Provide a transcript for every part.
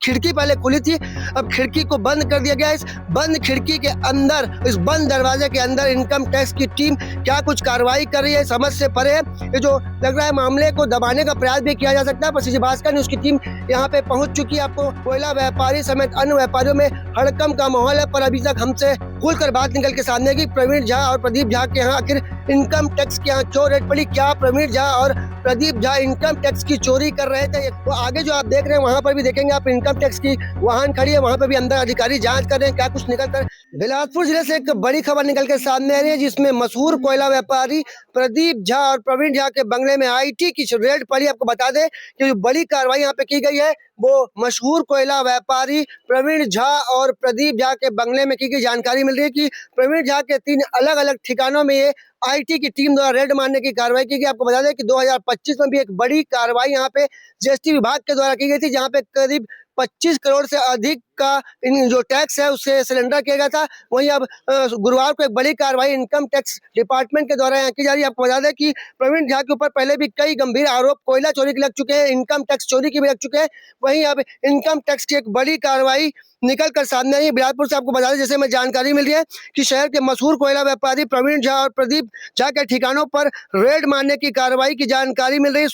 खिड़की पहले खुली थी, अब खिड़की को बंद कर दिया गया है। इस बंद खिड़की के अंदर, इस बंद दरवाजे के अंदर इनकम टैक्स की टीम क्या कुछ कार्रवाई कर रही है, समझ से परे है। ये जो लग रहा है मामले को दबाने का प्रयास भी किया जा सकता है, पर सीजी भास्कर न्यूज़ की टीम यहाँ पे पहुंच चुकी है। आपको कोयला व्यापारी समेत अन्य व्यापारियों में हड़कंप का माहौल है, पर अभी तक हमसे खुलकर बात निकल के सामने की प्रवीण झा और प्रदीप झा के यहाँ आखिर इनकम टैक्स के यहाँ क्यों रेड पड़ी, क्या प्रवीण झा और प्रदीप झा इनकम टैक्स की चोरी कर रहे थे। तो आगे जो आप देख रहे हैं वहां पर भी देखेंगे आप, इनकम टैक्स की वाहन खड़ी है, वहां पर भी अंदर अधिकारी जांच कर रहे हैं क्या कुछ निकल कर। बिलासपुर जिले से एक बड़ी खबर निकल के सामने आ रही है, जिसमें मशहूर कोयला व्यापारी प्रदीप झा और प्रवीण झा के बंगले में IT की रेड पड़ी। आपको बता दें कि जो बड़ी कार्रवाई यहाँ पे की गई है वो मशहूर कोयला व्यापारी प्रवीण झा और प्रदीप झा के बंगले में की गई। जानकारी मिल रही है कि प्रवीण झा के 3 अलग अलग ठिकानों में ये IT की टीम द्वारा रेड मारने की कार्रवाई की गई। आपको बता दें कि 2025 में भी एक बड़ी कार्रवाई यहाँ पे GST विभाग के द्वारा की गई थी, जहाँ पे करीब 25 करोड़ से अधिक का इन जो टैक्स है उससे सिलेंडर किया गया था। वहीं अब गुरुवार को एक बड़ी कार्रवाई इनकम टैक्स डिपार्टमेंट के द्वारा यहाँ की जा रही है। आपको बता दें कि प्रवीण झा के ऊपर पहले भी कई गंभीर आरोप कोयला चोरी के लग चुके हैं, इनकम टैक्स चोरी के भी लग चुके हैं। वहीं अब इनकम टैक्स की एक बड़ी कार्रवाई निकल कर सामने आई है। बिलासपुर से आपको बता दें, जैसे हमें जानकारी मिली है कि शहर के मशहूर कोयला व्यापारी प्रवीण झा और प्रदीप झा के ठिकानों पर रेड मारने की कार्रवाई की जानकारी मिल रही है।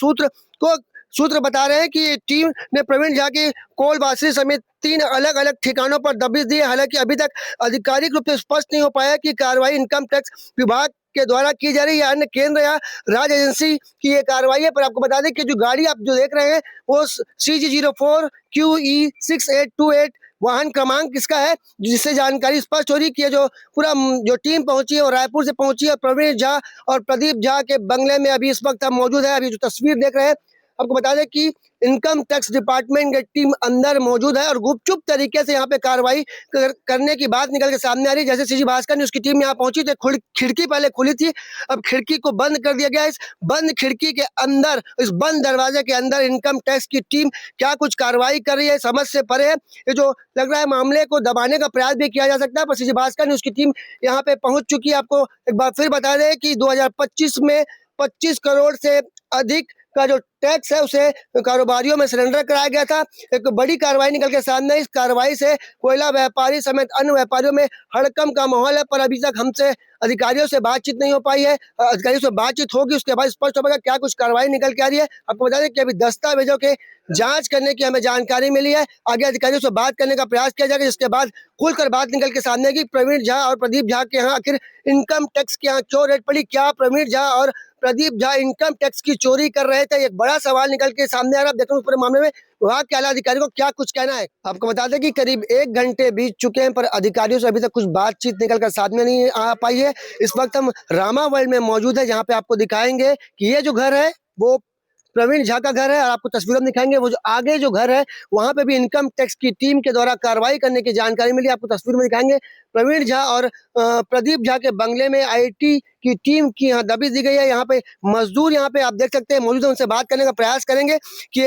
सूत्र बता रहे हैं कि टीम ने प्रवीण झा की कोलबासरी समेत 3 अलग अलग ठिकानों पर दबिश दी है। हालांकि अभी तक आधिकारिक रूप से स्पष्ट नहीं हो पाया कि कार्रवाई इनकम टैक्स विभाग के द्वारा की जा रही है या अन्य केंद्र या राज्य एजेंसी की ये कार्रवाई है। पर आपको बता दें कि जो गाड़ी आप जो देख रहे हैं वो CG04 QE6828 वाहन क्रमांक इसका है, जिससे जानकारी स्पष्ट हो रही है कि जो पूरा जो टीम पहुंची है वो रायपुर से पहुंची है। प्रवीण झा और प्रदीप झा के बंगले में अभी इस वक्त हम मौजूद है। अभी जो तस्वीर देख रहे हैं, आपको बता दें कि इनकम टैक्स डिपार्टमेंट की टीम अंदर मौजूद है और गुपचुप तरीके से यहाँ पे कार्रवाई करने की बात निकल के सामने आ रही है। जैसे सीजी भास्कर न्यूज़ की टीम यहाँ पहुंची तो खिड़की पहले खुली थी, अब खिड़की को बंद कर दिया गया है। इस बंद खिड़की के अंदर, इस बंद दरवाजे के अंदर इनकम टैक्स की टीम क्या कुछ कार्रवाई कर रही है, समझ से परे है। ये जो लग रहा है मामले को दबाने का प्रयास भी किया जा सकता है, पर सीजी भास्कर न्यूज़ की टीम यहाँ पे पहुंच चुकी है। आपको एक बार फिर बता दें कि 2025 में 25 करोड़ से अधिक का जो टैक्स है उसे कारोबारियों में सरेंडर कराया गया था। एक बड़ी कार्रवाई निकल के सामने, इस कार्रवाई से कोयला व्यापारी समेत अन्य व्यापारियों में हड़कंप का माहौल है, पर अभी तक हमसे अधिकारियों से बातचीत नहीं हो पाई है। अधिकारियों से बातचीत होगी उसके बाद स्पष्ट हो पाएगा क्या कुछ कार्रवाई निकल के आ रही है। आपको बता दें कि अभी दस्तावेजों के जांच करने की हमें जानकारी मिली है, आगे अधिकारियों से बात करने का प्रयास किया जाएगा, जिसके बाद खुलकर बात निकल के सामने की प्रवीण झा और प्रदीप झा के यहाँ आखिर इनकम टैक्स के यहाँ क्यों रेड पड़ी, क्या प्रवीण झा और प्रदीप झा इनकम टैक्स की चोरी कर रहे थे, एक बड़ा सवाल निकल के सामने आ रहा है। देखो इस पूरे मामले में विभाग के आला अधिकारी को क्या कुछ कहना है। आपको बता दें कि करीब 1 घंटे बीत चुके हैं, पर अधिकारियों से अभी तक कुछ बातचीत निकल कर सामने नहीं आ पाई है। इस वक्त हम रामा वर्ल्ड में मौजूद है, जहाँ पे आपको दिखाएंगे कि ये जो घर है वो प्रवीण झा का घर है, और आपको तस्वीरों में दिखाएंगे वो जो आगे जो घर है वहां पे भी इनकम टैक्स की टीम के द्वारा कार्रवाई करने की जानकारी मिली। आपको तस्वीर में दिखाएंगे प्रवीण झा और प्रदीप झा के बंगले में IT की टीम की यहाँ दबिश दी गई है। यहाँ पे मजदूर यहाँ पे आप देख सकते हैं मौजूद है, उनसे बात करने का प्रयास करेंगे कि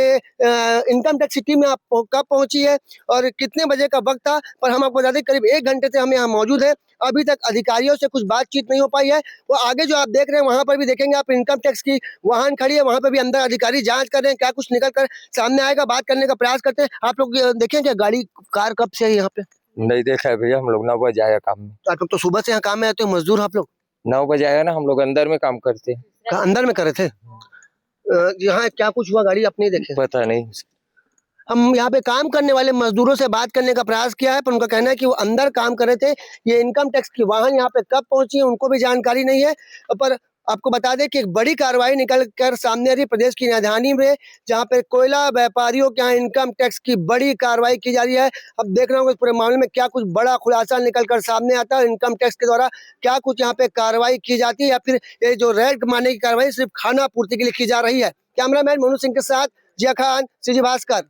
इनकम टैक्स की टीम यहाँ कब पहुंची है और कितने बजे का वक्त था। पर हम आपको बता दें करीब 1 घंटे से हम यहाँ मौजूद है, अभी तक अधिकारियों से कुछ बातचीत नहीं हो पाई है। वो आगे जो आप देख रहे हैं वहां पर भी देखेंगे आप, इनकम टैक्स की वाहन खड़ी है, वहां पर भी अंदर अधिकारी जांच कर रहे हैं, क्या कुछ निकल कर सामने आएगा, बात करने का प्रयास करते हैं। आप लोग देखें क्या गाड़ी कार कब से है यहाँ पे? नहीं देखा है भैया, हम लोग 9 बजे आया काम में। तो आप लोग तो सुबह से यहाँ काम में आते हो, मजदूर आप लोग? 9 बजे आया ना, हम लोग अंदर में काम करते हैं। अंदर में कर रहे थे? यहाँ क्या कुछ हुआ, गाड़ी आप नहीं देखे? पता नहीं। हम यहाँ पे काम करने वाले मजदूरों से बात करने का प्रयास किया है, पर उनका कहना है कि वो अंदर काम कर रहे थे। ये इनकम टैक्स की वाहन यहाँ पे कब पहुंची है उनको भी जानकारी नहीं है। पर आपको बता दें कि एक बड़ी कार्रवाई निकल कर सामने आ रही प्रदेश की राजधानी में, जहाँ पे कोयला व्यापारियों के यहाँ इनकम टैक्स की बड़ी कार्रवाई की जा रही है। अब देख रहे होंगे इस पूरे मामले में क्या कुछ बड़ा खुलासा निकल कर सामने आता है, इनकम टैक्स के द्वारा क्या कुछ यहाँ पे कार्रवाई की जाती है, या फिर ये जो रेड मारने की कार्रवाई सिर्फ खाना पूर्ति के लिए की जा रही है। कैमरामैन मोनू सिंह के साथ जिया खान, सीजी भास्कर।